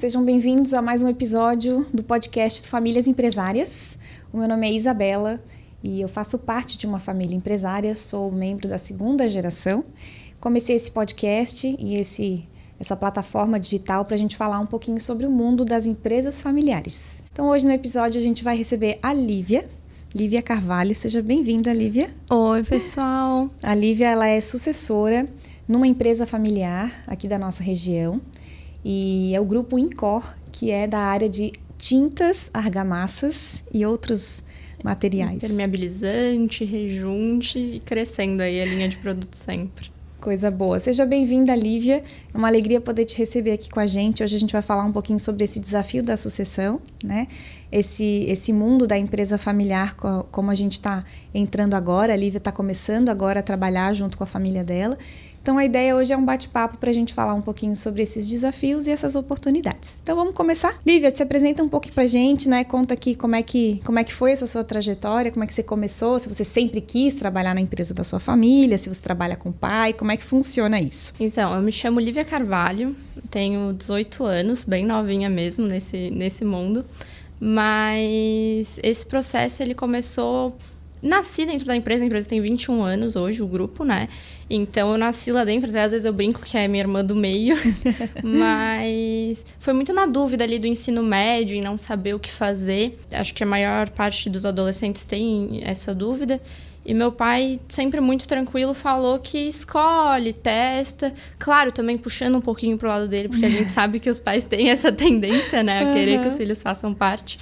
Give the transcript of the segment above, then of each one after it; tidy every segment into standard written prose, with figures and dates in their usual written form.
sejam bem-vindos a mais um episódio do podcast Famílias Empresárias. O meu nome é Isabela e eu faço parte de uma família empresária, sou membro da segunda geração. Comecei esse podcast e essa plataforma digital para a gente falar um pouquinho sobre o mundo das empresas familiares. Então hoje no episódio a gente vai receber a Lívia Carvalho. Seja bem-vinda, Lívia. Oi, pessoal. A Lívia, ela é sucessora numa empresa familiar aqui da nossa região e é o grupo Incor, que é da área de tintas, argamassas e outros materiais. Impermeabilizante, rejunte e crescendo aí a linha de produto sempre. Coisa boa. Seja bem-vinda, Lívia. É uma alegria poder te receber aqui com a gente. Hoje a gente vai falar um pouquinho sobre esse desafio da sucessão, né? Esse mundo da empresa familiar, como a gente está entrando agora. A Lívia está começando agora a trabalhar junto com a família dela. Então, a ideia hoje é um bate-papo para a gente falar um pouquinho sobre esses desafios e essas oportunidades. Então, vamos começar? Lívia, te apresenta um pouco para a gente, né? Conta aqui como é que foi essa sua trajetória, como é que você começou, se você sempre quis trabalhar na empresa da sua família, se você trabalha com o pai, como é que funciona isso? Então, eu me chamo Lívia Carvalho, tenho 18 anos, bem novinha mesmo nesse mundo, mas esse processo ele começou... Nasci dentro da empresa, a empresa tem 21 anos hoje, o grupo, né? Então, eu nasci lá dentro, até às vezes eu brinco que é minha irmã do meio. Mas foi muito na dúvida ali do ensino médio, em não saber o que fazer. Acho que a maior parte dos adolescentes tem essa dúvida. E meu pai, sempre muito tranquilo, falou que escolhe, testa. Claro, também puxando um pouquinho pro lado dele, porque a gente sabe que os pais têm essa tendência, né? A querer que os filhos façam parte.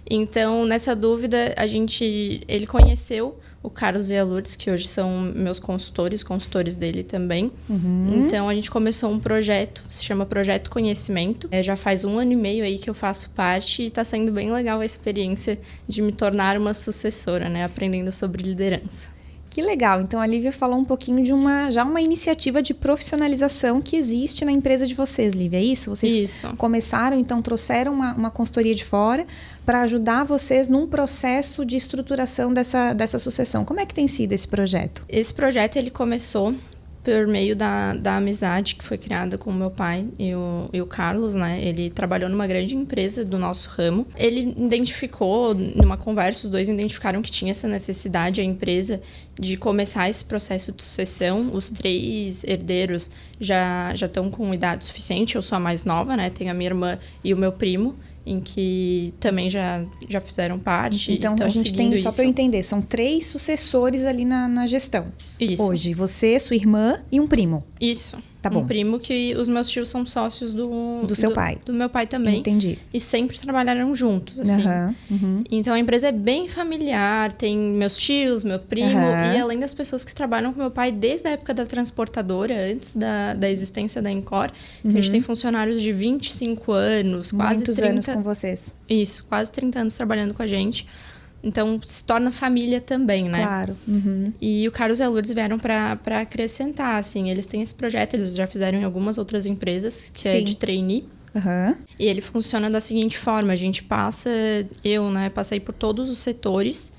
Então, nessa dúvida, ele conheceu o Carlos e a Lourdes, que hoje são meus consultores dele também. Uhum. Então, a gente começou um projeto, se chama Projeto Conhecimento. Já faz 1 ano e meio aí que eu faço parte e está sendo bem legal a experiência de me tornar uma sucessora, né? Aprendendo sobre liderança. Que legal. Então, a Lívia falou um pouquinho de uma iniciativa de profissionalização que existe na empresa de vocês, Lívia. É isso? Vocês começaram, então, trouxeram uma consultoria de fora para ajudar vocês num processo de estruturação dessa sucessão. Como é que tem sido esse projeto? Esse projeto, ele começou por meio da amizade que foi criada com o meu pai e o Carlos, né? Ele trabalhou numa grande empresa do nosso ramo. Ele identificou, numa conversa, os dois identificaram que tinha essa necessidade, a empresa, de começar esse processo de sucessão. Os 3 herdeiros já estão com idade suficiente. Eu sou a mais nova, né? Tenho a minha irmã e o meu primo, em que também já fizeram parte. Então a gente tem, só para eu entender, são 3 sucessores ali na gestão. Isso. Hoje, você, sua irmã e um primo. Isso. Tá bom. Um primo que os meus tios são sócios do seu pai. Do meu pai também. Entendi. E sempre trabalharam juntos, assim. Uhum. Então, a empresa é bem familiar. Tem meus tios, meu primo. E além das pessoas que trabalham com meu pai desde a época da transportadora, antes da existência da Incor. Então, a gente tem funcionários de 25 anos, quase 30... Muitos anos com vocês. Isso, quase 30 anos trabalhando com a gente. Então, se torna família também, né? Claro. Uhum. E o Carlos e a Lourdes vieram para acrescentar, assim. Eles têm esse projeto, eles já fizeram em algumas outras empresas, que é de trainee. Uhum. E ele funciona da seguinte forma. A gente passei por todos os setores.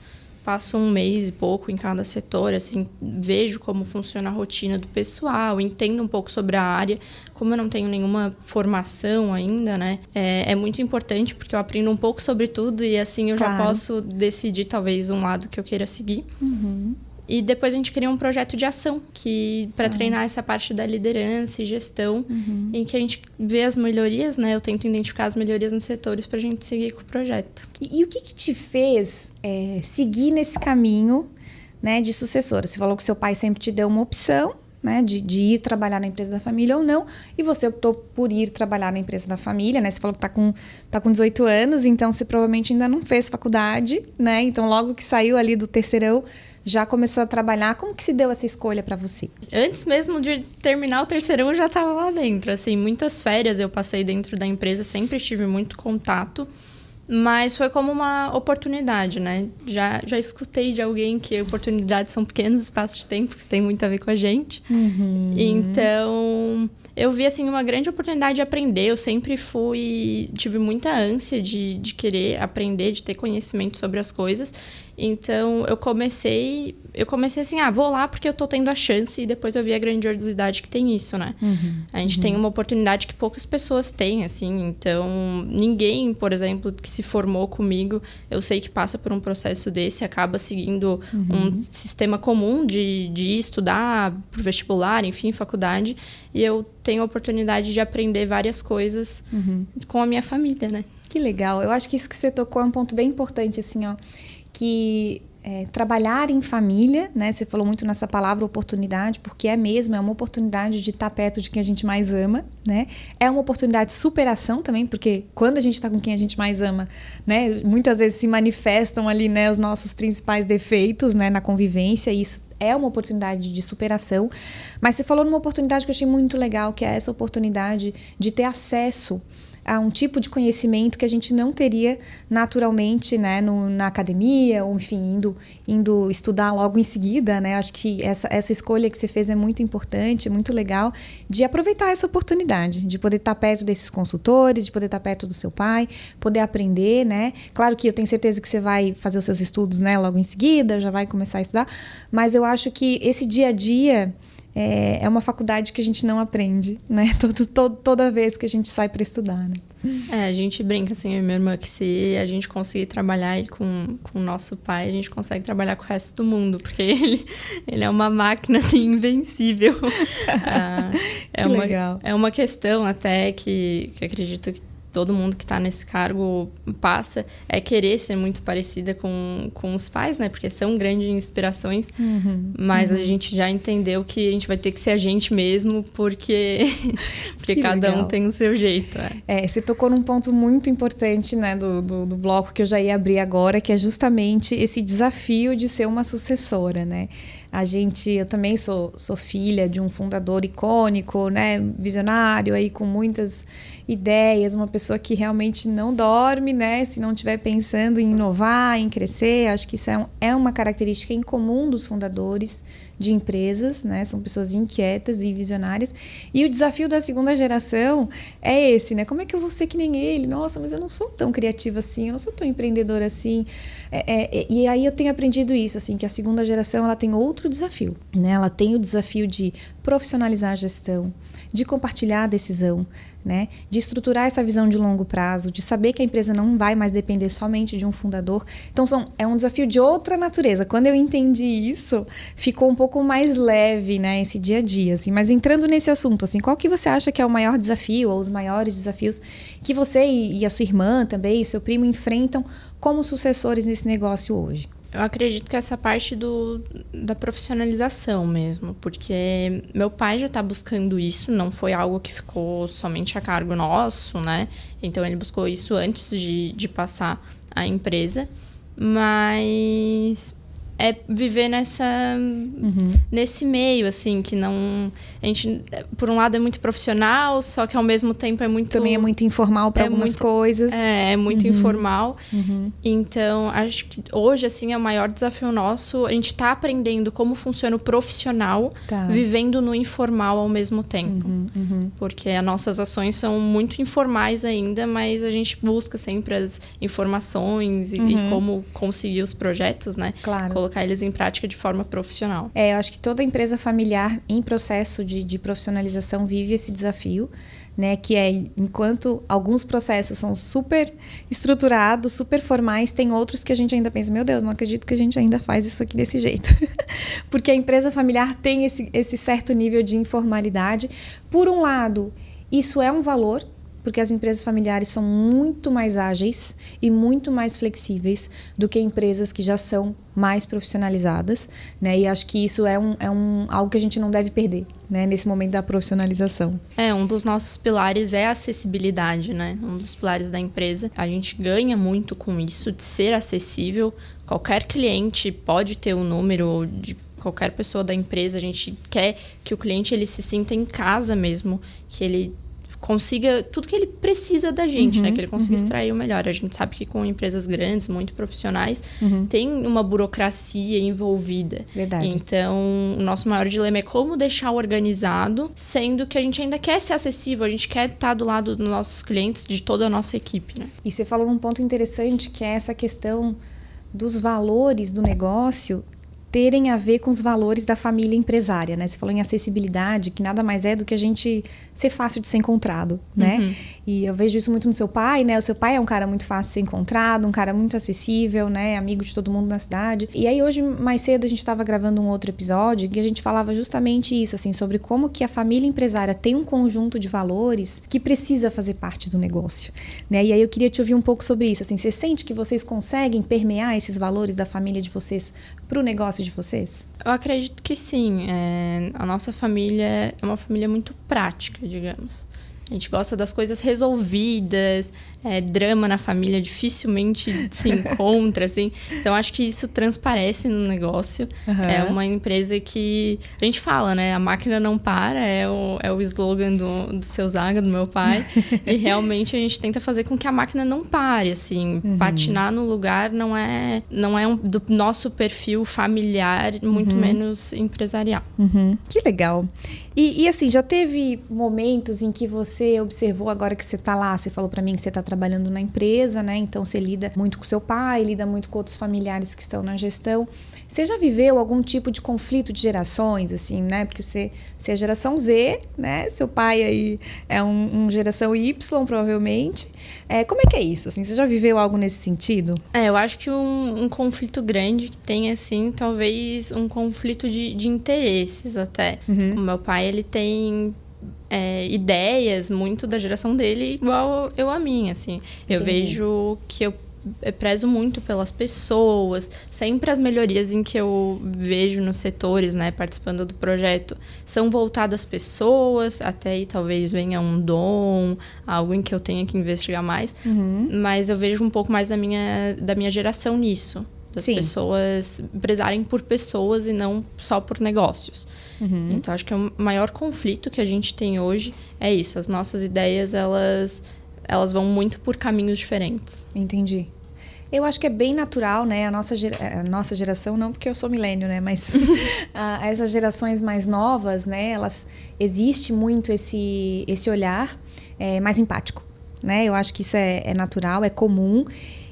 Passo 1 mês e pouco em cada setor, assim, vejo como funciona a rotina do pessoal, entendo um pouco sobre a área. Como eu não tenho nenhuma formação ainda, né? É muito importante porque eu aprendo um pouco sobre tudo e assim eu já posso decidir talvez um lado que eu queira seguir. Uhum. E depois a gente cria um projeto de ação para treinar essa parte da liderança e gestão, em que a gente vê as melhorias, né? Eu tento identificar as melhorias nos setores para a gente seguir com o projeto. E o que te fez seguir nesse caminho, né, de sucessora? Você falou que seu pai sempre te deu uma opção, né, de ir trabalhar na empresa da família ou não, e você optou por ir trabalhar na empresa da família, né? Você falou que tá com 18 anos, então você provavelmente ainda não fez faculdade, né? Então logo que saiu ali do terceirão, já começou a trabalhar. Como que se deu essa escolha para você? Antes mesmo de terminar o terceirão, eu já estava lá dentro. Assim, muitas férias eu passei dentro da empresa, sempre tive muito contato. Mas foi como uma oportunidade, né? Já escutei de alguém que oportunidades são pequenos espaços de tempo, que isso tem muito a ver com a gente. Uhum. Então, eu vi, assim, uma grande oportunidade de aprender. Eu sempre tive muita ânsia de querer aprender, de ter conhecimento sobre as coisas. Então, eu comecei assim, vou lá porque eu tô tendo a chance, e depois eu vi a grandiosidade que tem isso, né? A gente tem uma oportunidade que poucas pessoas têm, assim, então ninguém, por exemplo, que se formou comigo, eu sei que passa por um processo desse, acaba seguindo um sistema comum de estudar pro vestibular, enfim, faculdade, e eu tenho a oportunidade de aprender várias coisas com a minha família, né? Que legal. Eu acho que isso que você tocou é um ponto bem importante, assim, ó, que trabalhar em família, né? Você falou muito nessa palavra oportunidade, porque é uma oportunidade de estar perto de quem a gente mais ama, né? É uma oportunidade de superação também, porque quando a gente está com quem a gente mais ama, né? Muitas vezes se manifestam ali, né, os nossos principais defeitos, né, na convivência, e isso é uma oportunidade de superação. Mas você falou numa oportunidade que eu achei muito legal, que é essa oportunidade de ter acesso a um tipo de conhecimento que a gente não teria naturalmente, né, na academia, ou enfim, indo estudar logo em seguida, né? Acho que essa escolha que você fez é muito importante, é muito legal, de aproveitar essa oportunidade, de poder estar perto desses consultores, de poder estar perto do seu pai, poder aprender, né? Claro que eu tenho certeza que você vai fazer os seus estudos, né, logo em seguida, já vai começar a estudar, mas eu acho que esse dia a dia é uma faculdade que a gente não aprende, né? Toda vez que a gente sai para estudar, né? A gente brinca, assim, eu e minha irmã, que se a gente conseguir trabalhar aí com o nosso pai, a gente consegue trabalhar com o resto do mundo, porque ele é uma máquina, assim, invencível. Legal. É uma questão até que acredito que todo mundo que está nesse cargo passa, é querer ser muito parecida com os pais, né? Porque são grandes inspirações, mas a gente já entendeu que a gente vai ter que ser a gente mesmo, porque cada um tem o seu jeito. Você tocou num ponto muito importante, né, do bloco que eu já ia abrir agora, que é justamente esse desafio de ser uma sucessora, né? Eu também sou filha de um fundador icônico, né, visionário, aí com muitas ideias, uma pessoa que realmente não dorme, né, se não estiver pensando em inovar, em crescer. Acho que isso é uma característica em comum dos fundadores de empresas, né, são pessoas inquietas e visionárias. E o desafio da segunda geração é esse, né, como é que eu vou ser que nem ele? Nossa, mas eu não sou tão criativa assim, eu não sou tão empreendedora assim. E aí eu tenho aprendido isso, assim, que a segunda geração ela tem outro desafio, né, ela tem o desafio de profissionalizar a gestão, de compartilhar a decisão, né? De estruturar essa visão de longo prazo, de saber que a empresa não vai mais depender somente de um fundador. Então, é um desafio de outra natureza. Quando eu entendi isso, ficou um pouco mais leve, né, esse dia a dia. Assim. Mas entrando nesse assunto, assim, qual que você acha que é o maior desafio, ou os maiores desafios que você e a sua irmã também, e seu primo enfrentam como sucessores nesse negócio hoje? Eu acredito que essa parte da profissionalização mesmo, porque meu pai já está buscando isso, não foi algo que ficou somente a cargo nosso, né? Então, ele buscou isso antes de passar a empresa, mas é viver nesse meio, assim, que não... A gente, por um lado, é muito profissional, só que ao mesmo tempo é muito... Também é muito informal para algumas coisas. É muito informal. Então, acho que hoje, assim, é o maior desafio nosso. A gente tá aprendendo como funciona o profissional, vivendo no informal ao mesmo tempo. Porque as nossas ações são muito informais ainda, mas a gente busca sempre as informações e como conseguir os projetos, né? Claro. Colocar eles em prática de forma profissional. Eu acho que toda empresa familiar em processo de profissionalização vive esse desafio, né? Que enquanto alguns processos são super estruturados, super formais, tem outros que a gente ainda pensa, meu Deus, não acredito que a gente ainda faz isso aqui desse jeito. Porque a empresa familiar tem esse certo nível de informalidade. Por um lado, isso é um valor, porque as empresas familiares são muito mais ágeis e muito mais flexíveis do que empresas que já são mais profissionalizadas, né? E acho que isso é algo que a gente não deve perder, né? Nesse momento da profissionalização. Um dos nossos pilares é a acessibilidade, né? Um dos pilares da empresa. A gente ganha muito com isso, de ser acessível. Qualquer cliente pode ter o número de qualquer pessoa da empresa. A gente quer que o cliente ele se sinta em casa mesmo, que ele consiga tudo que ele precisa da gente, né? Que ele consiga extrair o melhor. A gente sabe que com empresas grandes, muito profissionais, tem uma burocracia envolvida. Verdade. Então, o nosso maior dilema é como deixar organizado, sendo que a gente ainda quer ser acessível, a gente quer estar do lado dos nossos clientes, de toda a nossa equipe, né? E você falou num ponto interessante, que é essa questão dos valores do negócio terem a ver com os valores da família empresária, né? Você falou em acessibilidade, que nada mais é do que a gente ser fácil de ser encontrado, né? E eu vejo isso muito no seu pai, né? O seu pai é um cara muito fácil de ser encontrado, um cara muito acessível, né? Amigo de todo mundo na cidade. E aí hoje, mais cedo, a gente estava gravando um outro episódio que a gente falava justamente isso, assim, sobre como que a família empresária tem um conjunto de valores que precisa fazer parte do negócio, né? E aí eu queria te ouvir um pouco sobre isso, assim, você sente que vocês conseguem permear esses valores da família de vocês para o negócio de vocês? Eu acredito que sim. A nossa família é uma família muito prática, digamos. A gente gosta das coisas resolvidas, drama na família dificilmente se encontra, assim. Então, acho que isso transparece no negócio. É uma empresa que... A gente fala, né? A máquina não para, é o slogan do seu Zaga, do meu pai. E realmente a gente tenta fazer com que a máquina não pare, assim. Patinar no lugar não é do nosso perfil familiar, muito menos empresarial. Que legal. E assim, já teve momentos em que você observou, agora que você está lá, você falou para mim que você está trabalhando na empresa, né? Então você lida muito com seu pai, lida muito com outros familiares que estão na gestão. Você já viveu algum tipo de conflito de gerações, assim, né? Porque você é geração Z, né? Seu pai aí é um geração Y, provavelmente. Como é que é isso? Assim, você já viveu algo nesse sentido? Eu acho que um conflito grande que tem, assim, talvez um conflito de interesses até. O meu pai, ele tem ideias muito da geração dele, igual eu a minha, assim. Eu vejo que eu prezo muito pelas pessoas, sempre as melhorias em que eu vejo nos setores, né, participando do projeto, são voltadas às pessoas, até aí talvez venha um dom, algo em que eu tenha que investigar mais, mas eu vejo um pouco mais da minha geração nisso. Das pessoas prezarem por pessoas e não só por negócios. Então, acho que o maior conflito que a gente tem hoje é isso. As nossas ideias, elas vão muito por caminhos diferentes. Entendi. Eu acho que é bem natural, né? A nossa geração, não porque eu sou milênio, né? Mas essas gerações mais novas, né? Existe muito esse olhar mais empático, né? Eu acho que isso é natural, é comum.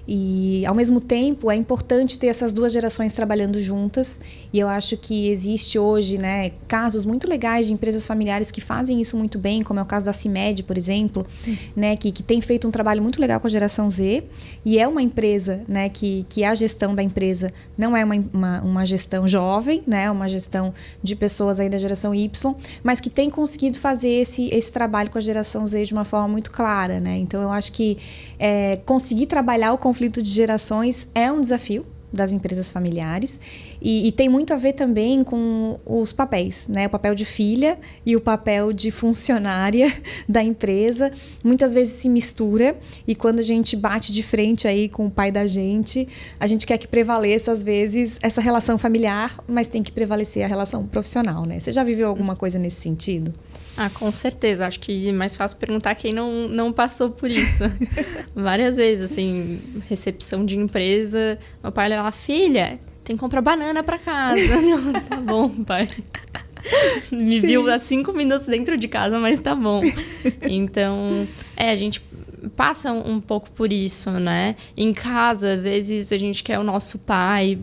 E, ao mesmo tempo, é importante ter essas duas gerações trabalhando juntas. E eu acho que existe hoje, né, casos muito legais de empresas familiares que fazem isso muito bem, como é o caso da CIMED, por exemplo, né, que tem feito um trabalho muito legal com a geração Z. E é uma empresa, né, que a gestão da empresa não é uma gestão jovem, né, uma gestão de pessoas aí da geração Y, mas que tem conseguido fazer esse trabalho com a geração Z de uma forma muito clara, né? Então, eu acho que conseguir trabalhar o conflito de gerações é um desafio das empresas familiares e tem muito a ver também com os papéis, né? O papel de filha e o papel de funcionária da empresa muitas vezes se mistura e quando a gente bate de frente aí com o pai da gente, a gente quer que prevaleça às vezes essa relação familiar, mas tem que prevalecer a relação profissional, né? Você já viveu alguma coisa nesse sentido? Com certeza. Acho que é mais fácil perguntar quem não passou por isso. Várias vezes, assim, recepção de empresa. Meu pai era lá, filha, tem que comprar banana pra casa. Não, tá bom, pai. Me viu há 5 minutos dentro de casa, mas tá bom. Então, a gente passa um pouco por isso, né? Em casa, às vezes, a gente quer o nosso pai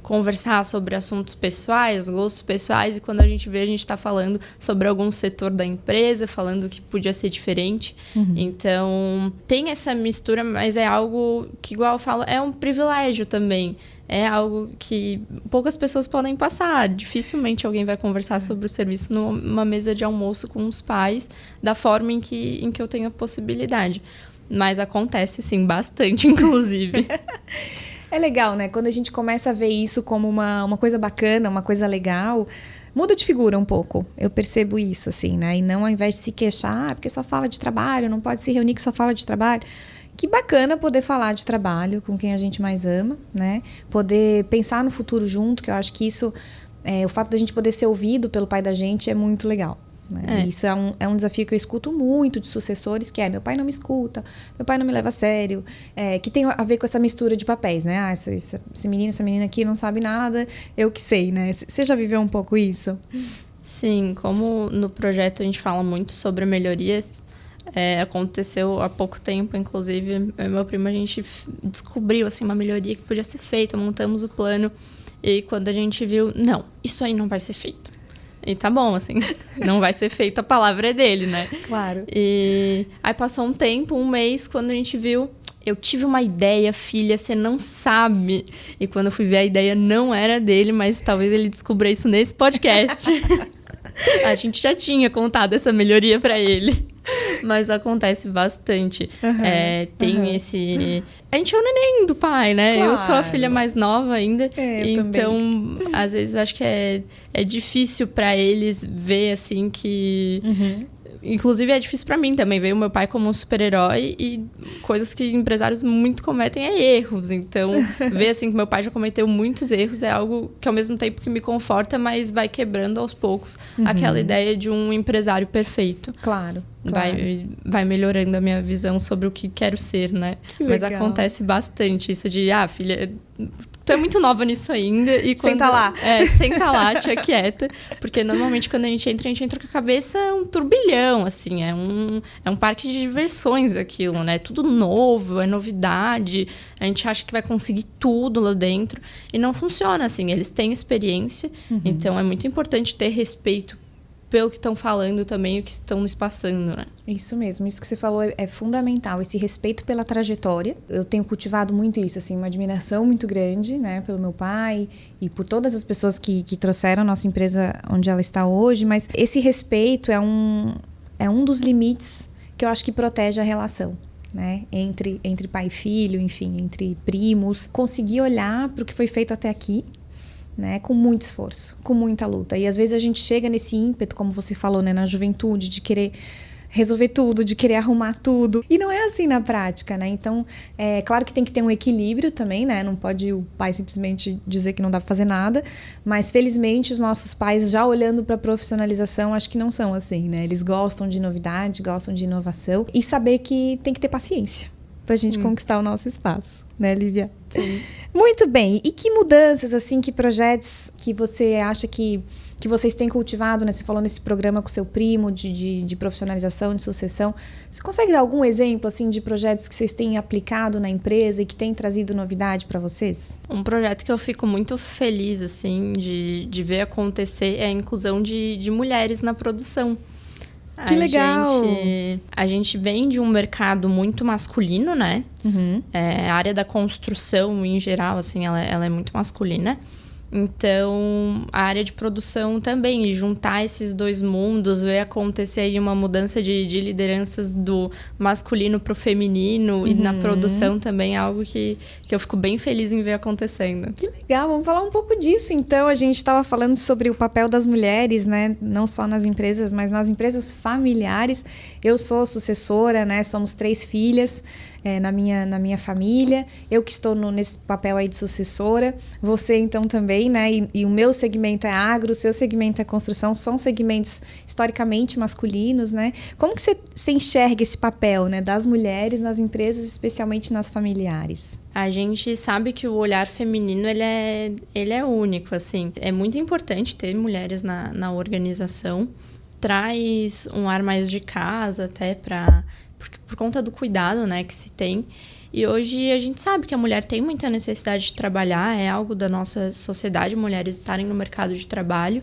conversar sobre assuntos pessoais, gostos pessoais, e quando a gente vê, a gente está falando sobre algum setor da empresa, falando que podia ser diferente. Então, tem essa mistura, mas é algo que, igual eu falo, é um privilégio também. É algo que poucas pessoas podem passar. Dificilmente alguém vai conversar sobre o serviço numa mesa de almoço com os pais da forma em que eu tenho a possibilidade. Mas acontece, sim, bastante, inclusive. É legal, né? Quando a gente começa a ver isso como uma coisa bacana, uma coisa legal, muda de figura um pouco. Eu percebo isso, assim, né? E não ao invés de se queixar, porque só fala de trabalho, não pode se reunir que só fala de trabalho. Que bacana poder falar de trabalho com quem a gente mais ama, né? Poder pensar no futuro junto, que eu acho que isso, o fato da gente poder ser ouvido pelo pai da gente é muito legal. Né? Isso é um desafio que eu escuto muito de sucessores, que meu pai não me escuta, meu pai não me leva a sério, que tem a ver com essa mistura de papéis, né? Esse menino, essa menina aqui não sabe nada, eu que sei, né? Você já viveu um pouco isso? Sim, como no projeto a gente fala muito sobre melhorias, Aconteceu há pouco tempo, inclusive, eu e meu primo, a gente descobriu assim, uma melhoria que podia ser feita, montamos o plano. E quando a gente viu, não, isso aí não vai ser feito. E tá bom, assim, não vai ser feito, a palavra é dele, né? Claro. E aí passou um tempo, um mês, quando a gente viu, eu tive uma ideia, filha, você não sabe. E quando eu fui ver, a ideia não era dele, mas talvez ele descubra isso nesse podcast. A gente já tinha contado essa melhoria pra ele. Mas acontece bastante. Tem esse... A gente é o neném do pai, né? Claro. Eu sou a filha mais nova ainda. Então, também. Às vezes, acho que é difícil pra eles ver, assim, que... Inclusive, é difícil pra mim também ver o meu pai como um super-herói e coisas que empresários muito cometem erros. Então, ver assim que meu pai já cometeu muitos erros é algo que, ao mesmo tempo que me conforta, mas vai quebrando aos poucos aquela ideia de um empresário perfeito. Claro. Vai melhorando a minha visão sobre o que quero ser, né? Mas acontece bastante isso de, filha... Tu é muito nova nisso ainda. E senta lá. Senta lá, tia quieta. Porque normalmente quando a gente entra com a cabeça um turbilhão, assim. É um parque de diversões aquilo, né? Tudo novo, é novidade. A gente acha que vai conseguir tudo lá dentro. E não funciona assim. Eles têm experiência. Então é muito importante ter respeito pelo que estão falando também, o que estão nos passando, né? Isso mesmo, isso que você falou é fundamental, esse respeito pela trajetória. Eu tenho cultivado muito isso, assim, uma admiração muito grande, né, pelo meu pai e por todas as pessoas que trouxeram a nossa empresa onde ela está hoje, mas esse respeito é um dos limites que eu acho que protege a relação, né, entre pai e filho, enfim, entre primos. Conseguir olhar para o que foi feito até aqui, né, com muito esforço, com muita luta. E às vezes a gente chega nesse ímpeto, como você falou, né, na juventude, de querer resolver tudo, de querer arrumar tudo. E não é assim na prática, né? Então, claro que tem que ter um equilíbrio também, né? Não pode o pai simplesmente dizer que não dá pra fazer nada. Mas, felizmente, os nossos pais, já olhando pra profissionalização, acho que não são assim, né? Eles gostam de novidade, gostam de inovação. E saber que tem que ter paciência pra gente conquistar o nosso espaço, né, Lívia? Sim. Muito bem. E que mudanças, assim, que projetos que você acha que vocês têm cultivado, né? Você falou nesse programa com seu primo de profissionalização, de sucessão. Você consegue dar algum exemplo, assim, de projetos que vocês têm aplicado na empresa e que têm trazido novidade para vocês? Um projeto que eu fico muito feliz, assim, de ver acontecer é a inclusão de mulheres na produção. Que legal! A gente vem de um mercado muito masculino, né? A área da construção, em geral, assim, ela é muito masculina. Então, a área de produção também, e juntar esses dois mundos, ver acontecer aí uma mudança de lideranças do masculino para o feminino, e na produção também é algo que eu fico bem feliz em ver acontecendo. Que legal, vamos falar um pouco disso então. A gente estava falando sobre o papel das mulheres, né? Não só nas empresas, mas nas empresas familiares. Eu sou sucessora, né? Somos 3 filhas. Na minha família, eu que estou nesse papel aí de sucessora, você então também, né, e o meu segmento é agro, o seu segmento é construção, são segmentos historicamente masculinos, né? Como que você enxerga esse papel, né, das mulheres nas empresas, especialmente nas familiares? A gente sabe que o olhar feminino, ele é único, assim. É muito importante ter mulheres na organização, traz um ar mais de casa até por conta do cuidado, né, que se tem. E hoje a gente sabe que a mulher tem muita necessidade de trabalhar, é algo da nossa sociedade, mulheres estarem no mercado de trabalho.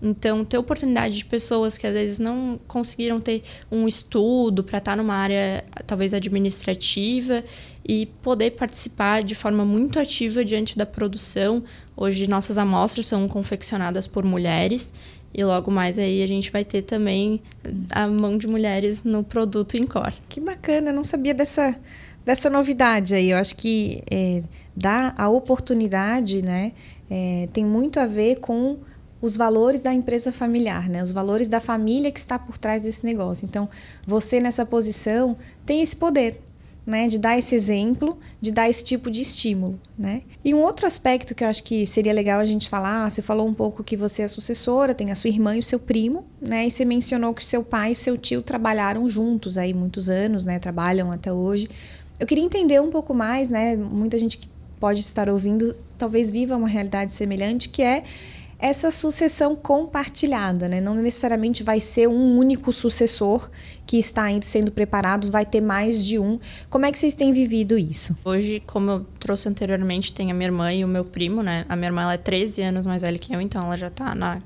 Então, ter oportunidade de pessoas que às vezes não conseguiram ter um estudo para estar numa área talvez administrativa e poder participar de forma muito ativa diante da produção. Hoje nossas amostras são confeccionadas por mulheres. E logo mais aí a gente vai ter também a mão de mulheres no produto Incor. Que bacana, eu não sabia dessa novidade aí. Eu acho que dar a oportunidade, né, tem muito a ver com os valores da empresa familiar, né, os valores da família que está por trás desse negócio. Então, você nessa posição tem esse poder, né, de dar esse exemplo, de dar esse tipo de estímulo, né? E um outro aspecto que eu acho que seria legal a gente falar, você falou um pouco que você é sucessora, tem a sua irmã e o seu primo, né? E você mencionou que o seu pai e o seu tio trabalharam juntos aí muitos anos, né? Trabalham até hoje. Eu queria entender um pouco mais, né? Muita gente que pode estar ouvindo talvez viva uma realidade semelhante, que é essa sucessão compartilhada, né? Não necessariamente vai ser um único sucessor que está ainda sendo preparado, vai ter mais de um. Como é que vocês têm vivido isso? Hoje, como eu trouxe anteriormente, tem a minha irmã e o meu primo, né? A minha irmã ela é 13 anos mais velha que eu, então ela já tá na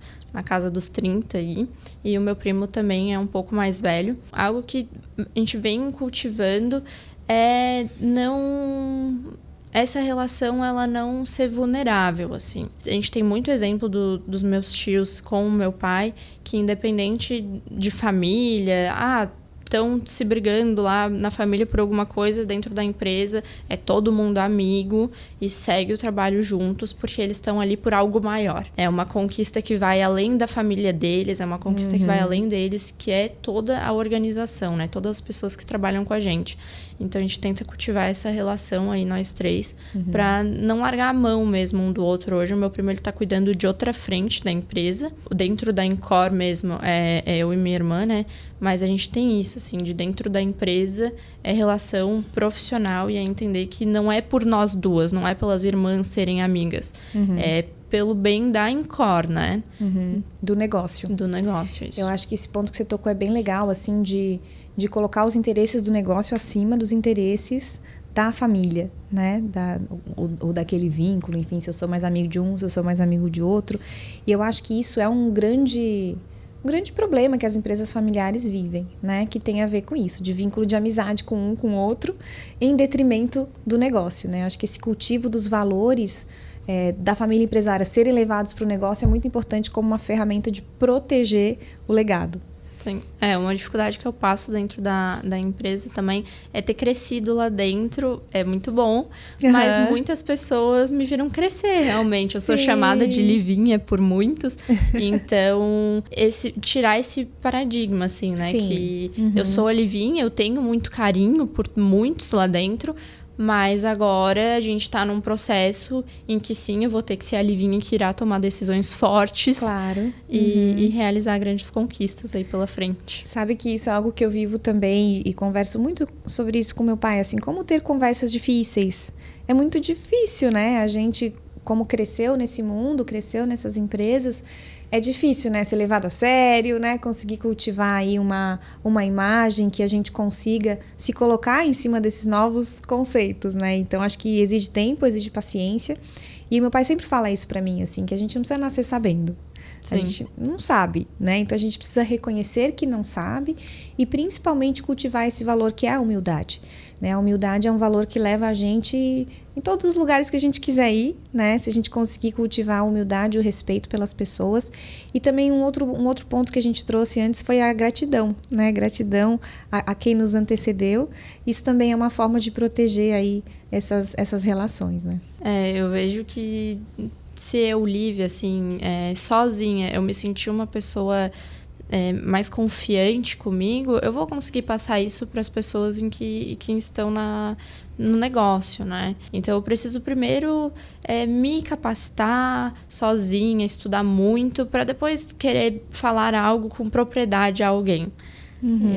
casa dos 30 aí. E o meu primo também é um pouco mais velho. Algo que a gente vem cultivando é essa relação, ela não ser vulnerável, assim. A gente tem muito exemplo dos meus tios com o meu pai, que independente de família, estão se brigando lá na família por alguma coisa dentro da empresa, é todo mundo amigo e segue o trabalho juntos porque eles estão ali por algo maior. É uma conquista que vai além da família deles, é uma conquista que vai além deles, que é toda a organização, né? Todas as pessoas que trabalham com a gente. Então, a gente tenta cultivar essa relação aí, nós três, para não largar a mão mesmo um do outro. Hoje, o meu primo, ele tá cuidando de outra frente da empresa. Dentro da Encore mesmo, é eu e minha irmã, né? Mas a gente tem isso, assim, de dentro da empresa, é relação profissional e é entender que não é por nós duas, não é pelas irmãs serem amigas. É pelo bem da Encore, né? Do negócio. Do negócio, isso. Eu acho que esse ponto que você tocou é bem legal, assim, de colocar os interesses do negócio acima dos interesses da família, né? Ou daquele vínculo, enfim, se eu sou mais amigo de um, se eu sou mais amigo de outro. E eu acho que isso é um grande problema que as empresas familiares vivem, né? Que tem a ver com isso, de vínculo de amizade com um com o outro, em detrimento do negócio, né? Eu acho que esse cultivo dos valores da família empresária serem levados para o negócio é muito importante como uma ferramenta de proteger o legado. Sim. Uma dificuldade que eu passo dentro da empresa também é ter crescido lá dentro. É muito bom, mas muitas pessoas me viram crescer, realmente. Eu sou chamada de Livinha por muitos. Então, tirar esse paradigma, assim, né? Sim. Que eu sou a Livinha, eu tenho muito carinho por muitos lá dentro, mas agora a gente está num processo em que sim, eu vou ter que ser a Livinha que irá tomar decisões fortes. Claro. E realizar grandes conquistas aí pela frente. Sabe que isso é algo que eu vivo também e converso muito sobre isso com meu pai, assim, como ter conversas difíceis. É muito difícil, né? A gente, como cresceu nesse mundo, cresceu nessas empresas, é difícil, né, ser levado a sério, né, conseguir cultivar aí uma imagem que a gente consiga se colocar em cima desses novos conceitos, né? Então, acho que exige tempo, exige paciência. E meu pai sempre fala isso pra mim, assim, que a gente não precisa nascer sabendo. A gente não sabe, né? Então, a gente precisa reconhecer que não sabe e, principalmente, cultivar esse valor que é a humildade. Né? A humildade é um valor que leva a gente em todos os lugares que a gente quiser ir, né? Se a gente conseguir cultivar a humildade e o respeito pelas pessoas. E também um outro ponto que a gente trouxe antes foi a gratidão, né? Gratidão a quem nos antecedeu. Isso também é uma forma de proteger aí essas relações, né? Eu vejo que se eu, Lívia, assim, sozinha, eu me senti uma pessoa mais confiante comigo, eu vou conseguir passar isso para as pessoas que estão no negócio, né? Então, eu preciso primeiro me capacitar sozinha, estudar muito, para depois querer falar algo com propriedade a alguém.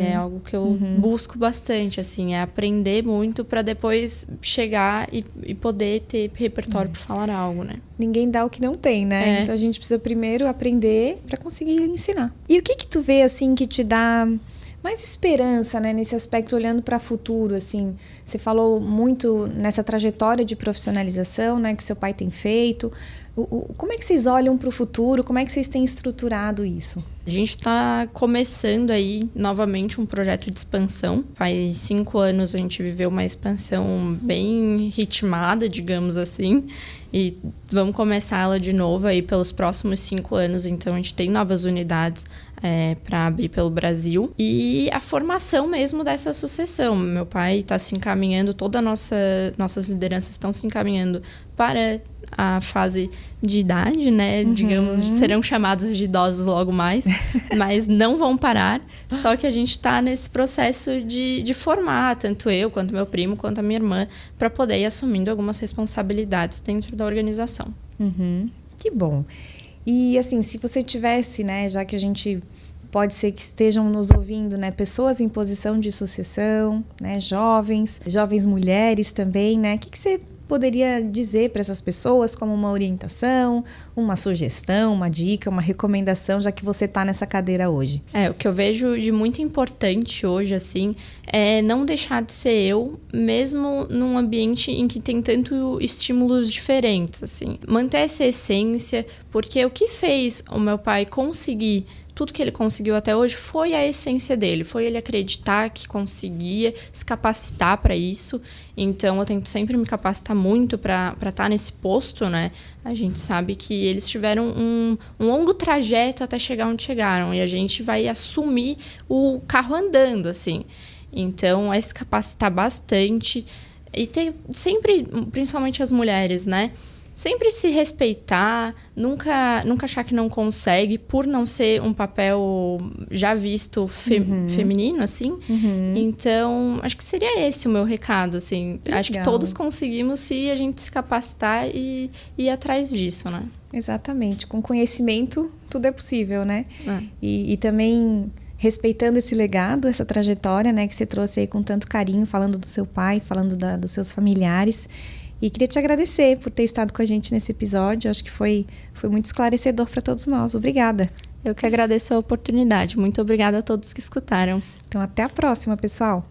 É algo que eu busco bastante, assim, é aprender muito para depois chegar e poder ter repertório para falar algo, né? Ninguém dá o que não tem, né? Então a gente precisa primeiro aprender para conseguir ensinar. E o que tu vê, assim, que te dá mais esperança, né, nesse aspecto, olhando para o futuro, assim? Você falou muito nessa trajetória de profissionalização, né, que seu pai tem feito. Como é que vocês olham para o futuro? Como é que vocês têm estruturado isso? A gente está começando aí novamente um projeto de expansão. Faz 5 anos a gente viveu uma expansão bem ritmada, digamos assim. E vamos começar ela de novo aí pelos próximos 5 anos. Então, a gente tem novas unidades para abrir pelo Brasil. E a formação mesmo dessa sucessão. Meu pai está se encaminhando, nossas lideranças estão se encaminhando para a fase de idade, né? Digamos, serão chamados de idosos logo mais, mas não vão parar. Só que a gente está nesse processo de formar, tanto eu, quanto meu primo, quanto a minha irmã, para poder ir assumindo algumas responsabilidades dentro da organização. Que bom. E, assim, se você tivesse, né, já que a gente pode ser que estejam nos ouvindo, né, pessoas em posição de sucessão, né, jovens mulheres também, né? O que você poderia dizer para essas pessoas como uma orientação, uma sugestão, uma dica, uma recomendação, já que você está nessa cadeira hoje? O que eu vejo de muito importante hoje, assim, é não deixar de ser eu, mesmo num ambiente em que tem tanto estímulos diferentes, assim. Manter essa essência, porque o que fez o meu pai conseguir tudo que ele conseguiu até hoje foi a essência dele, foi ele acreditar que conseguia se capacitar para isso. Então, eu tento sempre me capacitar muito para estar nesse posto, né? A gente sabe que eles tiveram um longo trajeto até chegar onde chegaram e a gente vai assumir o carro andando, assim. Então, é se capacitar bastante e ter sempre, principalmente as mulheres, né? Sempre se respeitar, nunca achar que não consegue, por não ser um papel já visto feminino, assim. Então, acho que seria esse o meu recado, assim. Acho que todos conseguimos se a gente se capacitar e ir atrás disso, né? Exatamente. Com conhecimento, tudo é possível, né? E também respeitando esse legado, essa trajetória, né, que você trouxe aí com tanto carinho, falando do seu pai, falando dos seus familiares. E queria te agradecer por ter estado com a gente nesse episódio. Acho que foi muito esclarecedor para todos nós. Obrigada. Eu que agradeço a oportunidade. Muito obrigada a todos que escutaram. Então, até a próxima, pessoal.